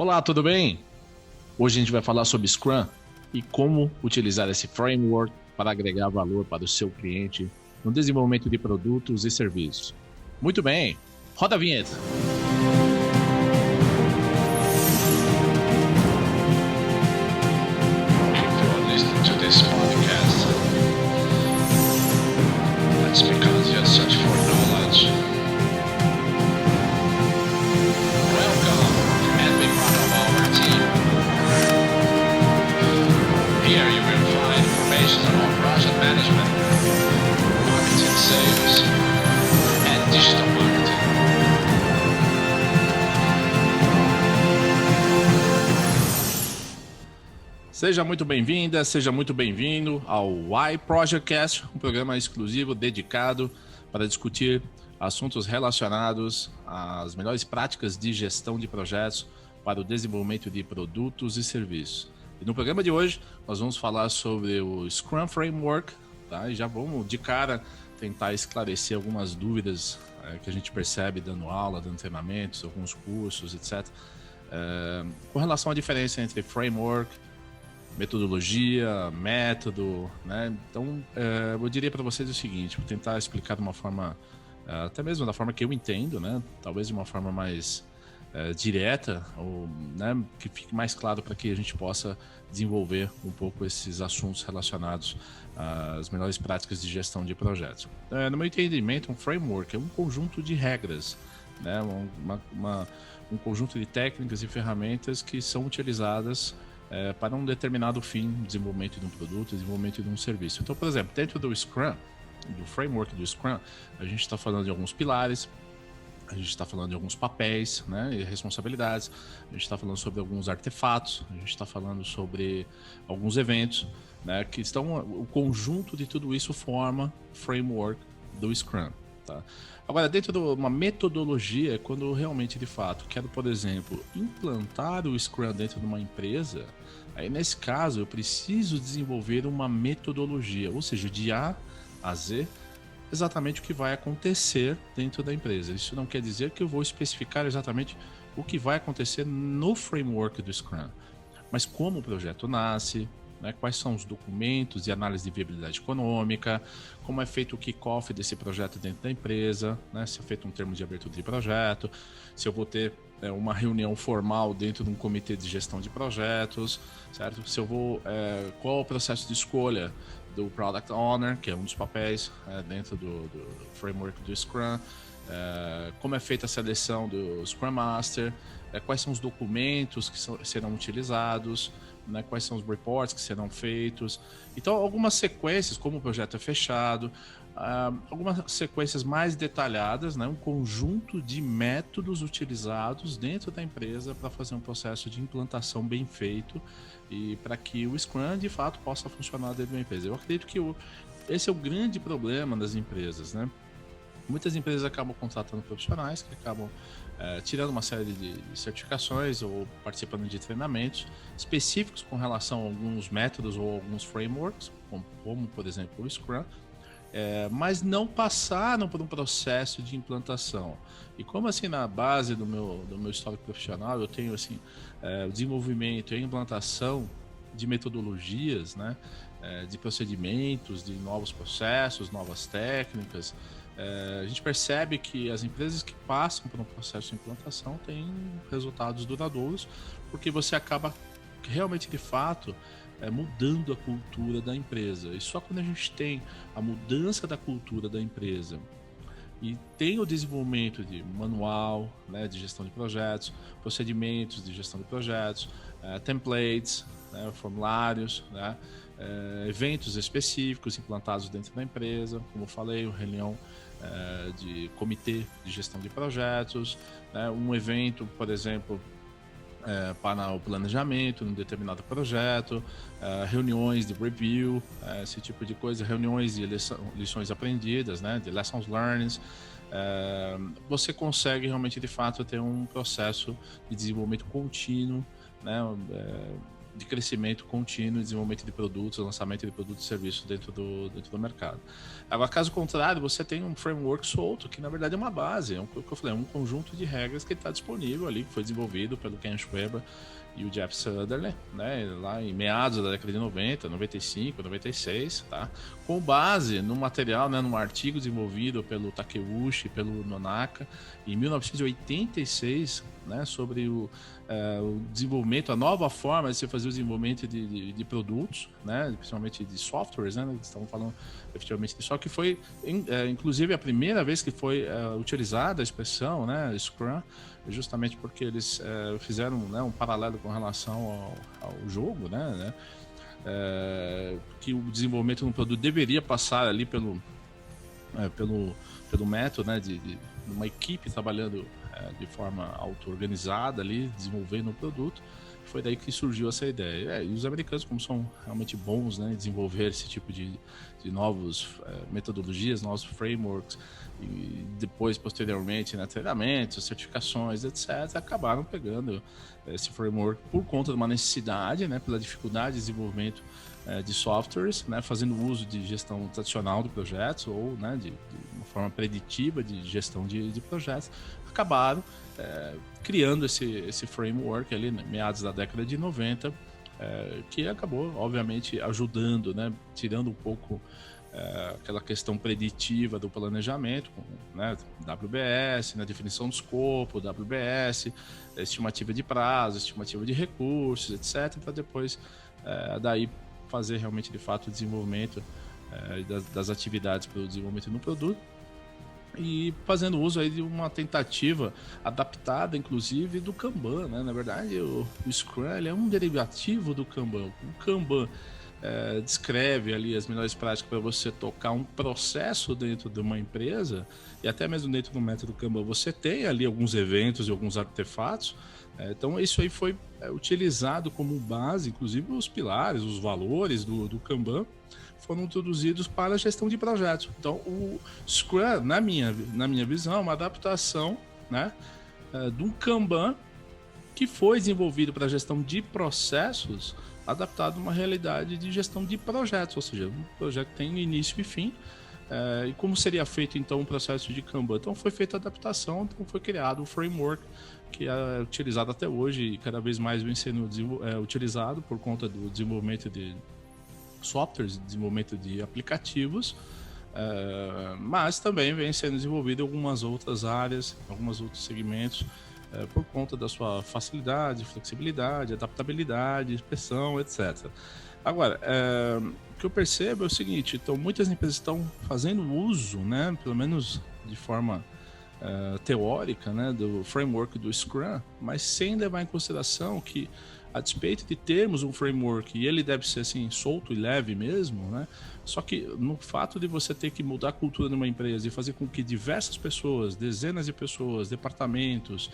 Olá, tudo bem? Hoje a gente vai falar sobre Scrum e como utilizar esse framework para agregar valor para o seu cliente no desenvolvimento de produtos e serviços. Muito bem, roda a vinheta. If you are listening to this podcast, that's because you're searching for knowledge. Welcome and be part of our team. Here you will find information on project management, marketing, sales, and digital marketing. Seja muito bem-vinda, seja muito bem-vindo ao Why Projectcast, um programa exclusivo dedicado para discutir assuntos relacionados às melhores práticas de gestão de projetos para o desenvolvimento de produtos e serviços. E no programa de hoje, nós vamos falar sobre o Scrum Framework, tá? E já vamos, de cara, tentar esclarecer algumas dúvidas que a gente percebe dando aula, dando treinamentos, alguns cursos, etc. Com relação à diferença entre framework, metodologia, método, né? Então, eu diria para vocês o seguinte, vou tentar explicar de uma forma, até mesmo da forma que eu entendo, né? Talvez de uma forma mais direta, ou, né, que fique mais claro para que a gente possa desenvolver um pouco esses assuntos relacionados às melhores práticas de gestão de projetos. No meu entendimento, um framework é um conjunto de regras, né? Um conjunto de técnicas e ferramentas que são utilizadas para um determinado fim, desenvolvimento de um produto, desenvolvimento de um serviço. Então, por exemplo, dentro do Scrum, do framework do Scrum, a gente está falando de alguns pilares, a gente está falando de alguns papéis, né, e responsabilidades, a gente está falando sobre alguns artefatos, a gente está falando sobre alguns eventos, né, que estão, o conjunto de tudo isso forma o framework do Scrum. Tá? Agora, dentro de uma metodologia, quando realmente, de fato, quero, por exemplo, implantar o Scrum dentro de uma empresa, aí nesse caso eu preciso desenvolver uma metodologia, ou seja, de A a Z, exatamente o que vai acontecer dentro da empresa. Isso não quer dizer que eu vou especificar exatamente o que vai acontecer no framework do Scrum, mas como o projeto nasce, né, quais são os documentos de análise de viabilidade econômica, como é feito o kick-off desse projeto dentro da empresa, né, se é feito um termo de abertura de projeto, se eu vou ter uma reunião formal dentro de um comitê de gestão de projetos, certo? Se eu vou, qual é o processo de escolha do Product Owner, que é um dos papéis dentro do framework do Scrum, como é feita a seleção do Scrum Master, quais são os documentos que serão utilizados, né, quais são os reports que serão feitos. Então, algumas sequências, como o projeto é fechado, algumas sequências mais detalhadas, né, um conjunto de métodos utilizados dentro da empresa para fazer um processo de implantação bem feito e para que o Scrum, de fato, possa funcionar dentro de uma empresa. Eu acredito que esse é o grande problema das empresas, né? Muitas empresas acabam contratando profissionais que acabam tirando uma série de certificações ou participando de treinamentos específicos com relação a alguns métodos ou alguns frameworks, como por exemplo o Scrum, mas não passaram por um processo de implantação. E como assim na base do meu histórico profissional eu tenho assim o desenvolvimento e a implantação de metodologias, né, de procedimentos, de novos processos, novas técnicas, a gente percebe que as empresas que passam por um processo de implantação têm resultados duradouros, porque você acaba realmente, de fato, mudando a cultura da empresa. E só quando a gente tem a mudança da cultura da empresa e tem o desenvolvimento de manual, né, de gestão de projetos, procedimentos de gestão de projetos, templates, né, formulários, né, eventos específicos implantados dentro da empresa, como eu falei, reunião de comitê de gestão de projetos, né, um evento, por exemplo, para o planejamento de um determinado projeto, reuniões de review, esse tipo de coisa, reuniões de lições aprendidas, né, de lessons learned. Você consegue realmente, de fato, ter um processo de desenvolvimento contínuo, né, de crescimento contínuo, desenvolvimento de produtos, lançamento de produtos e serviços dentro do mercado. Agora, caso contrário, você tem um framework solto, que na verdade é uma base, o que eu falei, é um conjunto de regras que está disponível ali, que foi desenvolvido pelo Ken Schwaber e o Jeff Sutherland, né, lá em meados da década de 90, 95, 96, tá? Com base no material, né, num artigo desenvolvido pelo Takeuchi e pelo Nonaka em 1986, né, sobre o desenvolvimento, a nova forma de se fazer o desenvolvimento de produtos, né, principalmente de softwares, né, que estamos falando efetivamente de software, que foi inclusive a primeira vez que foi utilizada a expressão, né, Scrum, justamente porque eles fizeram, né, um paralelo com relação ao jogo, né, que o desenvolvimento de um produto deveria passar ali pelo método, né, de uma equipe trabalhando de forma auto-organizada ali, desenvolvendo o produto. Foi daí que surgiu essa ideia. E os americanos, como são realmente bons, né, em desenvolver esse tipo de novas metodologias, novos frameworks, e depois, posteriormente, né, treinamentos, certificações, etc., acabaram pegando esse framework por conta de uma necessidade, né, pela dificuldade de desenvolvimento de softwares, né, fazendo uso de gestão tradicional de projetos ou, né, de uma forma preditiva de gestão de projetos, acabaram criando esse framework ali, né, meados da década de 90, que acabou, obviamente, ajudando, né, tirando um pouco aquela questão preditiva do planejamento, né, WBS, na definição do escopo, WBS, estimativa de prazo, estimativa de recursos, etc., para depois daí fazer realmente de fato o desenvolvimento das atividades para o desenvolvimento do produto, e fazendo uso aí de uma tentativa adaptada, inclusive, do Kanban, né? Na verdade, o Scrum ele é um derivativo do Kanban. O Kanban descreve ali as melhores práticas para você tocar um processo dentro de uma empresa, e até mesmo dentro do método Kanban você tem ali alguns eventos e alguns artefatos. Então isso aí foi utilizado como base, inclusive os pilares, os valores do Kanban foram introduzidos para a gestão de projetos. Então o Scrum, na minha visão, é uma adaptação, né, de um Kanban que foi desenvolvido para a gestão de processos, adaptado a uma realidade de gestão de projetos, ou seja, um projeto tem início e fim. E como seria feito então um processo de Kanban? Então foi feita a adaptação, então foi criado um framework que é utilizado até hoje e cada vez mais vem sendo utilizado por conta do desenvolvimento de softwares, desenvolvimento de aplicativos, mas também vem sendo desenvolvido em algumas outras áreas, alguns outros segmentos, por conta da sua facilidade, flexibilidade, adaptabilidade, expressão, etc. Agora, o que eu percebo é o seguinte: então muitas empresas estão fazendo uso, né, pelo menos de forma teórica, né, do framework do Scrum, mas sem levar em consideração que, a despeito de termos um framework, e ele deve ser assim, solto e leve mesmo, né? Só que no fato de você ter que mudar a cultura de uma empresa e fazer com que diversas pessoas, dezenas de pessoas, departamentos,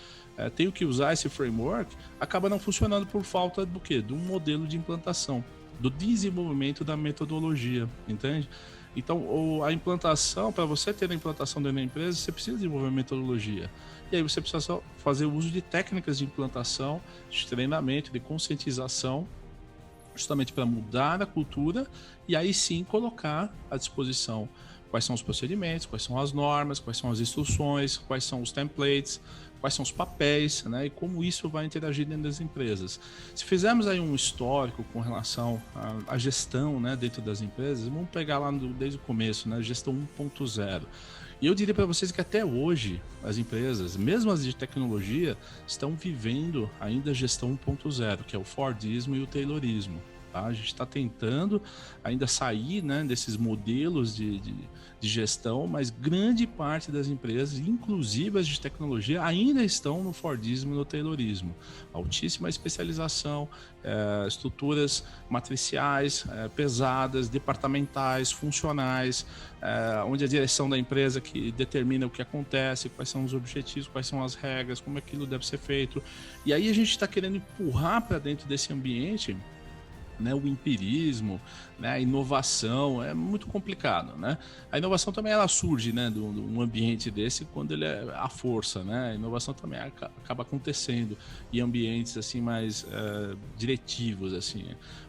tenham que usar esse framework, acaba não funcionando por falta do quê? De um modelo de implantação, do desenvolvimento da metodologia, entende? Então, a implantação, para você ter a implantação dentro da empresa, você precisa desenvolver metodologia. E aí você precisa só fazer uso de técnicas de implantação, de treinamento, de conscientização, justamente para mudar a cultura e aí sim colocar à disposição quais são os procedimentos, quais são as normas, quais são as instruções, quais são os templates, quais são os papéis, né, e como isso vai interagir dentro das empresas. Se fizermos aí um histórico com relação à gestão, né, dentro das empresas, vamos pegar lá desde o começo, né, gestão 1.0. E eu diria para vocês que até hoje as empresas, mesmo as de tecnologia, estão vivendo ainda a gestão 1.0, que é o Fordismo e o Taylorismo. Tá? A gente está tentando ainda sair, né, desses modelos de gestão, mas grande parte das empresas, inclusive as de tecnologia, ainda estão no Fordismo e no Taylorismo. Altíssima especialização, estruturas matriciais, pesadas, departamentais, funcionais, onde a direção da empresa que determina o que acontece, quais são os objetivos, quais são as regras, como aquilo deve ser feito. E aí a gente está querendo empurrar para dentro desse ambiente né, o empirismo, né, a inovação, é muito complicado, né? A inovação também ela surge, né, de um ambiente desse quando ele é a força, né? A inovação também acaba acontecendo em ambientes assim mais diretivos, assim.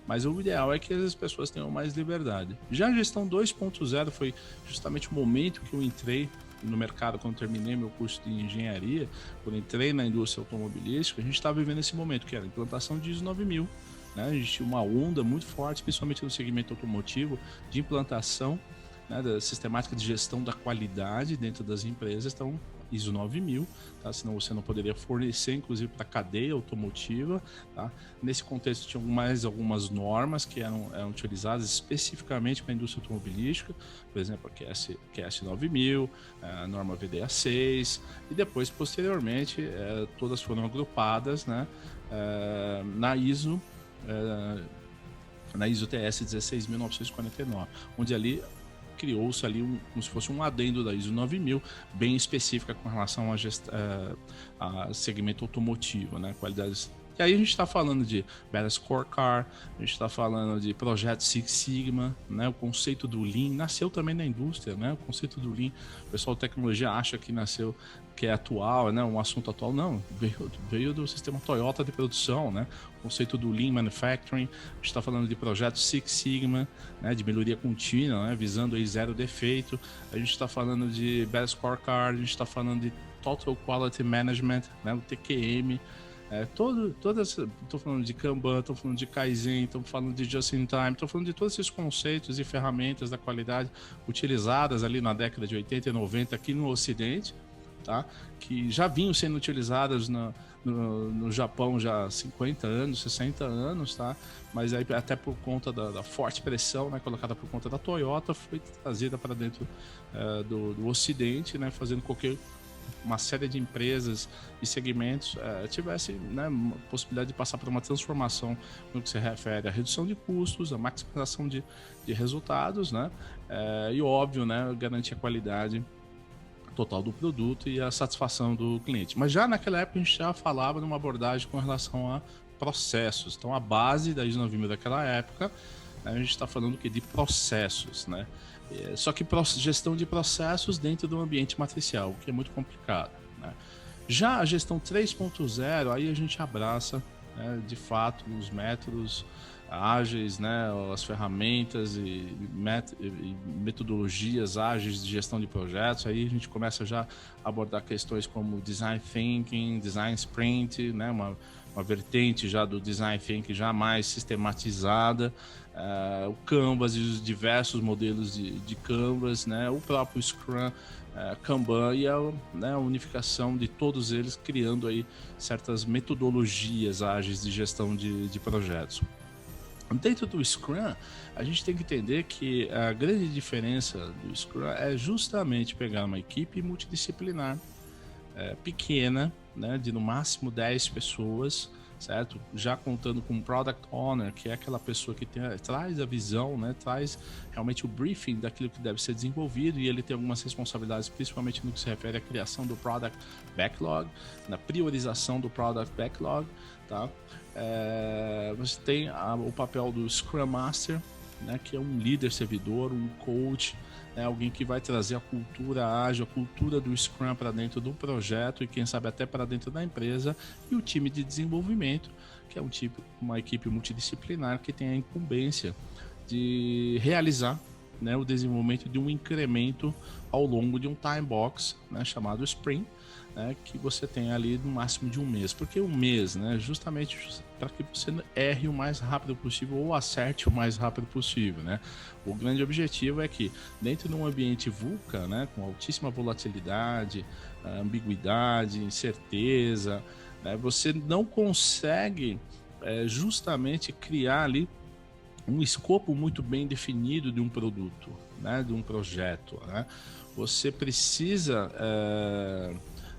Mas o ideal é que as pessoas tenham mais liberdade. Já a gestão 2.0 foi justamente o momento que eu entrei no mercado quando terminei meu curso de engenharia, quando entrei na indústria automobilística, a gente estava vivendo esse momento que era a implantação de ISO 9000. Né? A gente tinha uma onda muito forte, principalmente no segmento automotivo, de implantação, né, da sistemática de gestão da qualidade dentro das empresas. Então, ISO 9000, tá? Senão você não poderia fornecer, inclusive, para a cadeia automotiva. Tá? Nesse contexto, tinham mais algumas normas que eram utilizadas especificamente para a indústria automobilística, por exemplo, a QS 9000, a norma VDA 6, e depois, posteriormente, todas foram agrupadas, né, na ISO TS 16.949, onde ali criou-se ali como se fosse um adendo da ISO 9000, bem específica com relação a segmento automotivo, né, qualidades. E aí a gente está falando de Better Scorecard, a gente está falando de projeto Six Sigma, né, o conceito do Lean nasceu também na indústria, né, o conceito do Lean, o pessoal de tecnologia acha que nasceu, que é atual, né, um assunto atual, não, veio do sistema Toyota de produção, né, o conceito do Lean Manufacturing, a gente está falando de projeto Six Sigma, né, de melhoria contínua, né, visando aí zero defeito, a gente está falando de Better Scorecard, a gente está falando de Total Quality Management, né, o TQM, estou falando de Kanban, estou falando de Kaizen, estou falando de Just in Time, estou falando de todos esses conceitos e ferramentas da qualidade utilizadas ali na década de 80 e 90 aqui no Ocidente, tá? Que já vinham sendo utilizadas no Japão já há 50 anos, 60 anos, tá? Mas aí até por conta da forte pressão, né, colocada por conta da Toyota, foi trazida para dentro do Ocidente, né, fazendo com que uma série de empresas e segmentos tivesse, né, uma possibilidade de passar por uma transformação no que se refere à redução de custos, à maximização de resultados, né, e óbvio, né, garantir a qualidade total do produto e a satisfação do cliente. Mas já naquela época a gente já falava de uma abordagem com relação a processos. Então a base da ISO 9000 daquela época, a gente está falando de processos, né? Só que gestão de processos dentro do ambiente matricial, o que é muito complicado, né? Já a gestão 3.0, aí a gente abraça, né, de fato os métodos ágeis, né, as ferramentas e metodologias ágeis de gestão de projetos. Aí a gente começa já a abordar questões como Design Thinking, Design Sprint, né, uma vertente já do Design Thinking já mais sistematizada, o Canvas e os diversos modelos de Canvas, né, o próprio Scrum, Kanban e a unificação de todos eles, criando aí certas metodologias ágeis de gestão de projetos. Dentro do Scrum, a gente tem que entender que a grande diferença do Scrum é justamente pegar uma equipe multidisciplinar pequena, né, de no máximo 10 pessoas, certo? Já contando com um Product Owner, que é aquela pessoa que traz a visão, né, traz realmente o briefing daquilo que deve ser desenvolvido, e ele tem algumas responsabilidades, principalmente no que se refere à criação do Product Backlog, na priorização do Product Backlog, tá? Você tem o papel do Scrum Master, né, que é um líder servidor, um coach, né, alguém que vai trazer a cultura ágil, a cultura do Scrum para dentro do projeto e quem sabe até para dentro da empresa, e o time de desenvolvimento, que é uma equipe multidisciplinar que tem a incumbência de realizar, né, o desenvolvimento de um incremento ao longo de um time box, né, chamado Sprint, né, que você tem ali no máximo de um mês. Por que um mês? Né? Justamente para que você erre o mais rápido possível ou acerte o mais rápido possível. Né? O grande objetivo é que dentro de um ambiente VUCA, né, com altíssima volatilidade, ambiguidade, incerteza, né, você não consegue justamente criar ali um escopo muito bem definido de um produto, né, de um projeto. Né? Você precisa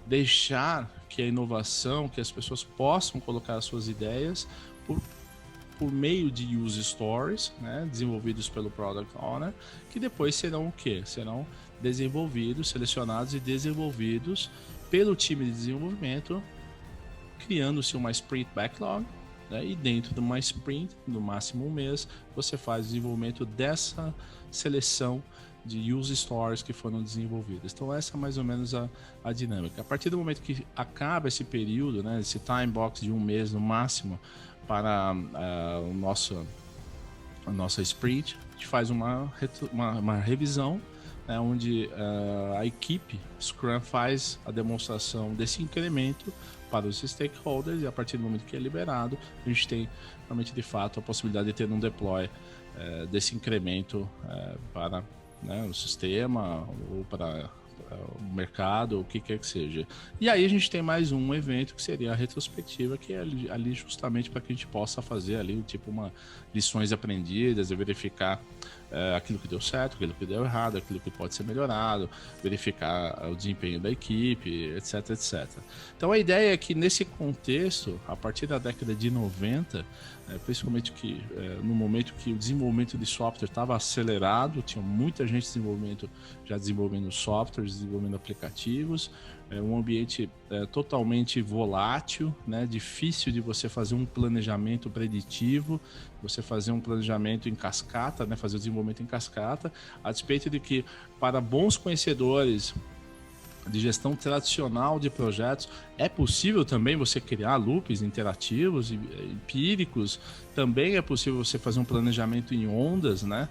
deixar que a inovação, que as pessoas possam colocar as suas ideias por meio de use stories, né, desenvolvidos pelo Product Owner, que depois serão o quê? Serão desenvolvidos, selecionados e desenvolvidos pelo time de desenvolvimento, criando-se uma Sprint Backlog, né? E dentro de uma sprint, no máximo um mês, você faz o desenvolvimento dessa seleção de use stories que foram desenvolvidas. Então essa é mais ou menos a dinâmica. A partir do momento que acaba esse período, né, esse time box de um mês no máximo para a nossa sprint, a gente faz uma revisão, né, onde a equipe Scrum faz a demonstração desse incremento para os stakeholders, e a partir do momento que é liberado, a gente tem realmente de fato a possibilidade de ter um deploy desse incremento para, né, o sistema ou para o mercado, o que quer que seja. E aí a gente tem mais um evento que seria a retrospectiva, que é ali justamente para que a gente possa fazer ali tipo lições aprendidas e verificar aquilo que deu certo, aquilo que deu errado, aquilo que pode ser melhorado, verificar o desempenho da equipe, etc, etc. Então a ideia é que nesse contexto, a partir da década de 90, principalmente que no momento que o desenvolvimento de software estava acelerado, tinha muita gente já desenvolvendo softwares, desenvolvendo aplicativos, um ambiente totalmente volátil, né, difícil de você fazer um planejamento preditivo, você fazer um planejamento em cascata, né, fazer o desenvolvimento em cascata, a despeito de que, para bons conhecedores de gestão tradicional de projetos, é possível também você criar loops interativos e empíricos, também é possível você fazer um planejamento em ondas, né?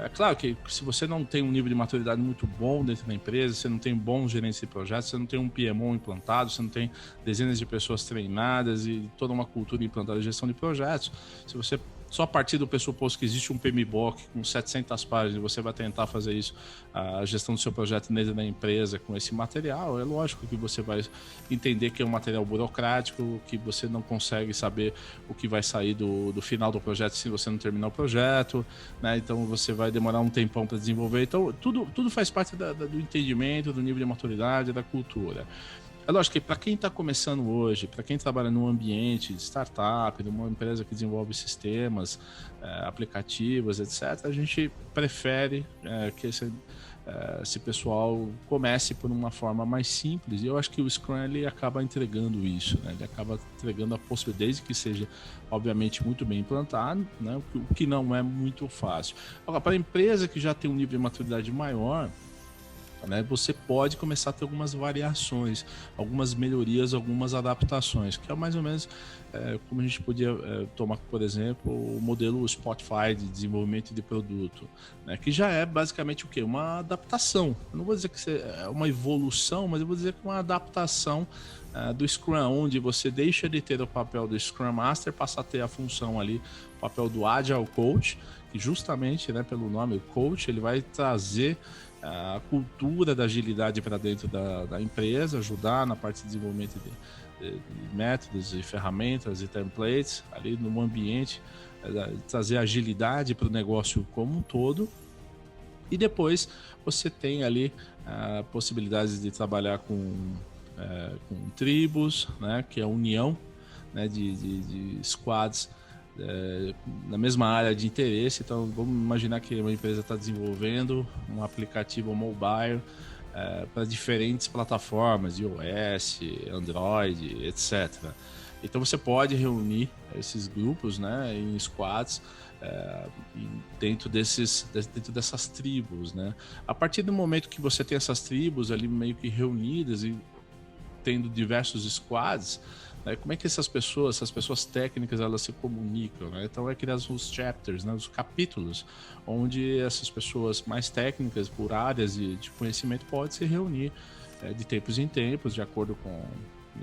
É claro que se você não tem um nível de maturidade muito bom dentro da empresa, você não tem bons gerentes de projetos, você não tem um PMO implantado, você não tem dezenas de pessoas treinadas e toda uma cultura implantada de gestão de projetos, se você só a partir do pressuposto que existe um PMBOK com 700 páginas e você vai tentar fazer isso, a gestão do seu projeto dentro da empresa com esse material, é lógico que você vai entender que é um material burocrático, que você não consegue saber o que vai sair do final do projeto se você não terminar o projeto, né? Então você vai demorar um tempão para desenvolver. Então tudo faz parte do entendimento, do nível de maturidade, da cultura. É lógico que para quem está começando hoje, para quem trabalha num ambiente de startup, numa empresa que desenvolve sistemas, aplicativos, etc., a gente prefere que esse pessoal comece por uma forma mais simples. E eu acho que o Scrum ele acaba entregando isso, né? Ele acaba entregando a possibilidade, desde que seja, obviamente, muito bem implantado, né? O que não é muito fácil. Agora, para a empresa que já tem um nível de maturidade maior, né, você pode começar a ter algumas variações, algumas melhorias, algumas adaptações, que é mais ou menos como a gente podia tomar, por exemplo, o modelo Spotify de desenvolvimento de produto, né, que já é basicamente o quê? Uma adaptação. Eu não vou dizer que é uma evolução, mas eu vou dizer que é uma adaptação do Scrum, onde você deixa de ter o papel do Scrum Master, passa a ter a função ali, o papel do Agile Coach, que justamente, né, pelo nome Coach, ele vai trazer a cultura da agilidade para dentro da empresa, ajudar na parte de desenvolvimento de métodos e ferramentas e templates ali no ambiente, trazer agilidade para o negócio como um todo. E depois você tem ali possibilidades de trabalhar com tribos, né, que é a união, né, de squads na mesma área de interesse. Então vamos imaginar que uma empresa está desenvolvendo um aplicativo mobile para diferentes plataformas, iOS, Android, etc. Então você pode reunir esses grupos, né, em squads dentro dessas tribos, né? A partir do momento que você tem essas tribos ali meio que reunidas e tendo diversos squads, né, como é que essas pessoas técnicas, elas se comunicam, né? Então é criar os chapters, né, os capítulos, onde essas pessoas mais técnicas por áreas de conhecimento podem se reunir de tempos em tempos, de acordo com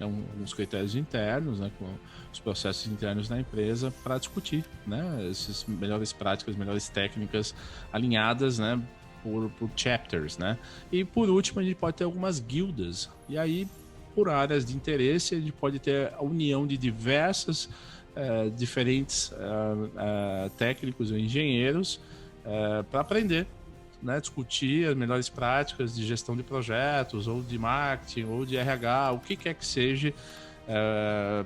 alguns critérios internos, né, com os processos internos da empresa, para discutir, né, essas melhores práticas, melhores técnicas alinhadas, né, por chapters, né? E por último a gente pode ter algumas guildas, e aí por áreas de interesse a gente pode ter a união de diversas diferentes técnicos ou engenheiros para aprender, né, discutir as melhores práticas de gestão de projetos, ou de marketing, ou de RH, o que quer que seja,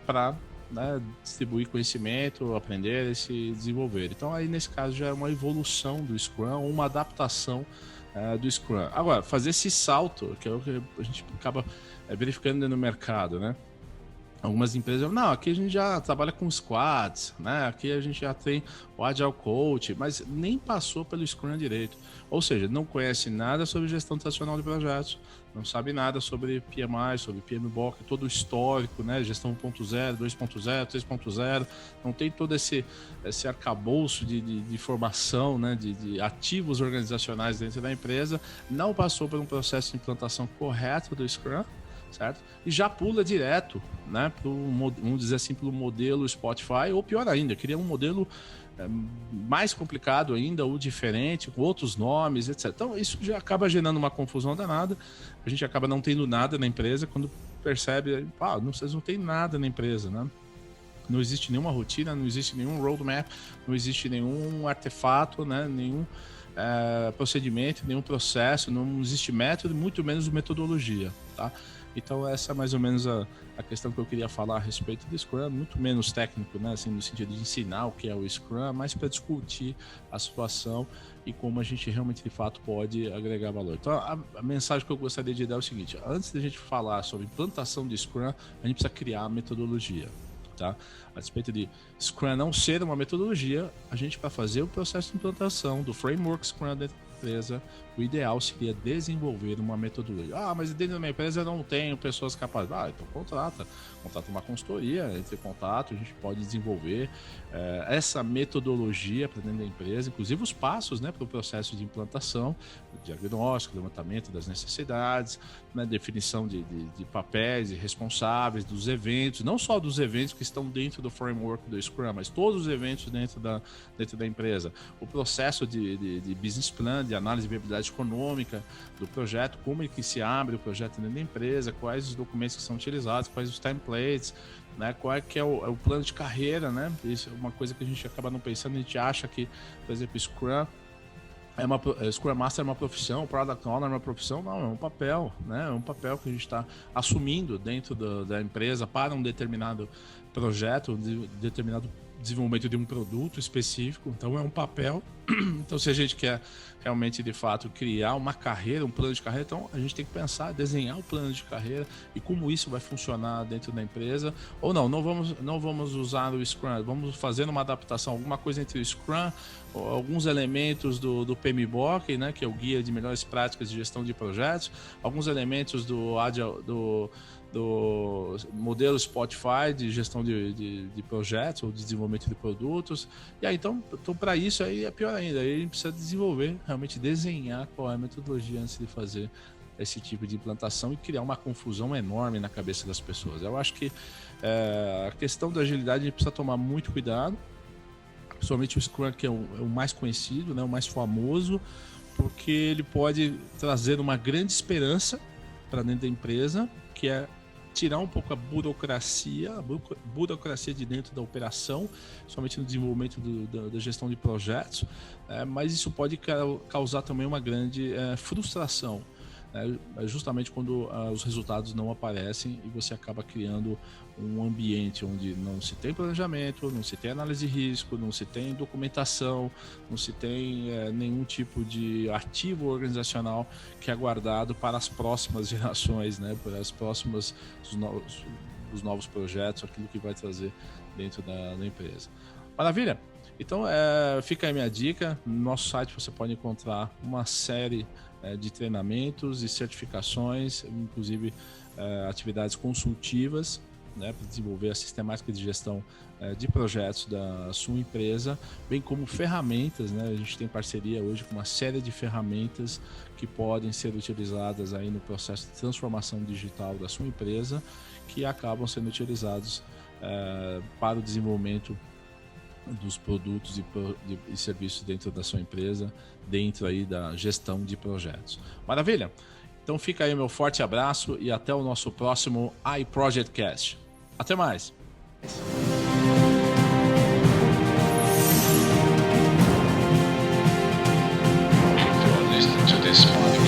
para, né, distribuir conhecimento, aprender e se desenvolver. Então aí nesse caso já é uma evolução do Scrum, uma adaptação do Scrum. Agora, fazer esse salto, que é o que a gente acaba verificando no mercado, né? Algumas empresas, não, aqui a gente já trabalha com squads, né? Aqui a gente já tem o Agile Coach, mas nem passou pelo Scrum direito. Ou seja, não conhece nada sobre gestão tradicional de projetos, não sabe nada sobre PMI, sobre PMBOK, todo o histórico, né? Gestão 1.0, 2.0, 3.0, não tem todo esse arcabouço de formação, né? De ativos organizacionais dentro da empresa, não passou por um processo de implantação correto do Scrum, certo? E já pula direto, né, vamos dizer assim, pelo modelo Spotify, ou pior ainda, cria um modelo mais complicado ainda, ou diferente, com outros nomes, etc. Então, isso já acaba gerando uma confusão danada, a gente acaba não tendo nada na empresa, quando percebe, vocês não tem nada na empresa, né? Não existe nenhuma rotina, não existe nenhum roadmap, não existe nenhum artefato, né, nenhum procedimento, nenhum processo, não existe método, muito menos metodologia, tá? Então essa é mais ou menos a questão que eu queria falar a respeito do Scrum, muito menos técnico, né, assim, no sentido de ensinar o que é o Scrum, mas para discutir a situação e como a gente realmente de fato pode agregar valor. Então a mensagem que eu gostaria de dar é o seguinte: antes da gente falar sobre implantação de Scrum, a gente precisa criar a metodologia. Tá? A respeito de Scrum não ser uma metodologia, a gente, para fazer o processo de implantação do framework Scrum dentro da empresa, o ideal seria desenvolver uma metodologia. Mas dentro da minha empresa eu não tenho pessoas capazes. Então contrata uma consultoria, entre em contato, a gente pode desenvolver essa metodologia para dentro da empresa, inclusive os passos, né, para o processo de implantação, diagnóstico, levantamento das necessidades, né, definição de papéis e responsáveis dos eventos, não só dos eventos que estão dentro do framework do Scrum, mas todos os eventos dentro da empresa. O processo de business plan, de análise de viabilidade econômica do projeto, como é que se abre o projeto dentro da empresa, quais os documentos que são utilizados, quais os templates, né, qual é que é o plano de carreira, né? Isso é uma coisa que a gente acaba não pensando, a gente acha que, por exemplo, Scrum Master é uma profissão, Product Owner é uma profissão, não, é um papel, né? É um papel que a gente está assumindo dentro da empresa para um determinado projeto, determinado desenvolvimento de um produto específico, então é um papel. Então, se a gente quer realmente, de fato, criar uma carreira, um plano de carreira, então a gente tem que pensar, desenhar o plano de carreira e como isso vai funcionar dentro da empresa, ou não vamos usar o Scrum, vamos fazer uma adaptação, alguma coisa entre o Scrum, alguns elementos do PMBOK, né, que é o Guia de Melhores Práticas de Gestão de Projetos, alguns elementos do modelo Spotify de gestão de projetos ou de desenvolvimento de produtos. E aí, então para isso aí é pior ainda, aí a gente precisa desenvolver, realmente desenhar qual é a metodologia antes de fazer esse tipo de implantação e criar uma confusão enorme na cabeça das pessoas. Eu acho que a questão da agilidade a gente precisa tomar muito cuidado, principalmente o Scrum, que é o mais conhecido, né, o mais famoso, porque ele pode trazer uma grande esperança para dentro da empresa, que é tirar um pouco a burocracia de dentro da operação, somente no desenvolvimento da gestão de projetos, mas isso pode causar também uma grande frustração, justamente quando os resultados não aparecem e você acaba criando um ambiente onde não se tem planejamento, não se tem análise de risco, não se tem documentação, não se tem nenhum tipo de ativo organizacional que é guardado para as próximas gerações, né, para as próximas, os novos projetos, aquilo que vai trazer dentro da empresa. Maravilha? Então, fica aí minha dica. No nosso site você pode encontrar uma série de treinamentos e certificações, inclusive atividades consultivas, né, para desenvolver a sistemática de gestão de projetos da sua empresa, bem como ferramentas, né? A gente tem parceria hoje com uma série de ferramentas que podem ser utilizadas aí no processo de transformação digital da sua empresa, que acabam sendo utilizados para o desenvolvimento dos produtos e serviços dentro da sua empresa, dentro aí da gestão de projetos. Maravilha? Então fica aí meu forte abraço e até o nosso próximo iProjectcast. Até mais! If you're listening to this podcast